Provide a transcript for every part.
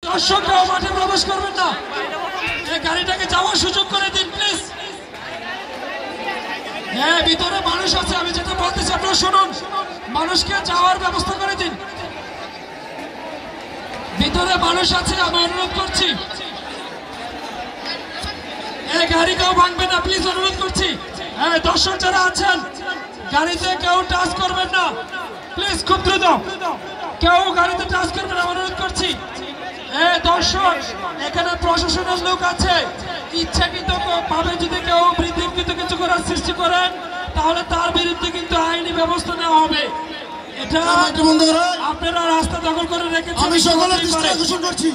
দর্শকরাও মাঠে প্রবেশ করবেন না, এই গাড়িটাকে যাওয়ার সুযোগ করে দিন প্লিজ। হ্যাঁ, ভিতরে মানুষ আছে, আমি যেটা বলতেছি আপনারা শুনুন, মানুষকে যাওয়ার ব্যবস্থা করে দিন। ভিতরে মানুষ আছে, আমি অনুরোধ করছি। এই গাড়ি কেউ ভাঙবে না প্লিজ, অনুরোধ করছি। হ্যাঁ, দর্শক যারা আছেন গাড়িতে কেউ টাচ করবেন না প্লিজ, খুব দ্রুত কেউ গাড়িতে টাচ করবেন না, অনুরোধ করছি। দর্শক, এখানে প্রশাসনের লোক আছে, ইচ্ছাকৃত ভাবে যদি কেউ বিতর্কিত কিছু করার সৃষ্টি করেন তাহলে তার বিরুদ্ধে কিন্তু আইনি ব্যবস্থা নেওয়া হবে। এটা আপনারা রাস্তা দখল করে রেখেছেন। আমি সকলের দৃষ্টি আকর্ষণ করছি,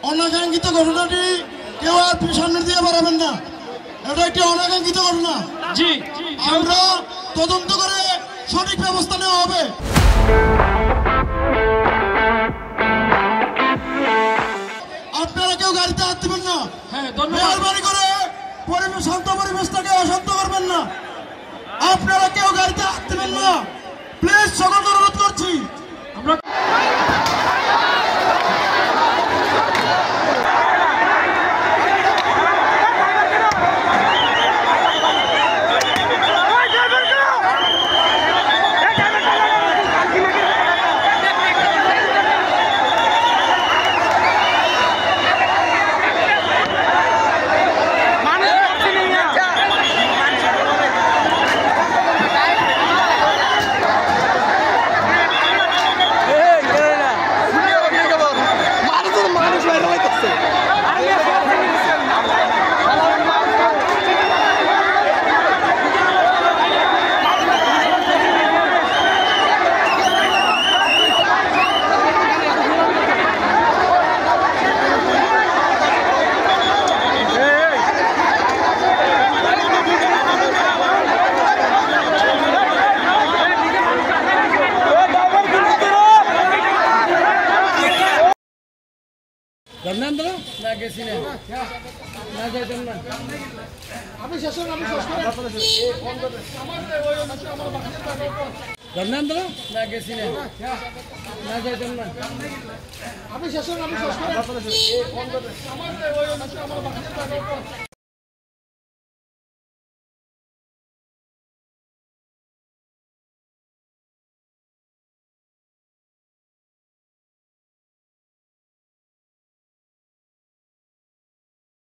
অনাকাঙ্ক্ষিত ঘটনাটি কেউ আর সামনে দিয়ে বাড়াবেন না। এটা একটি অনাকাঙ্ক্ষিত ঘটনা। জি, আমরা তদন্ত করে সঠিক ব্যবস্থা নেওয়া হবে। আপনারা কেউ গাড়িতে হাত দিবেন না। হ্যাঁ, ধন্যবাদ। মেহরবানি করে শান্ত পরিবেশটাকে অশান্ত করবেন না। আপনারা কেউ গাড়িতে হাত দিবেন না প্লিজ, সকলকে অনুরোধ করছি। আমরা আমি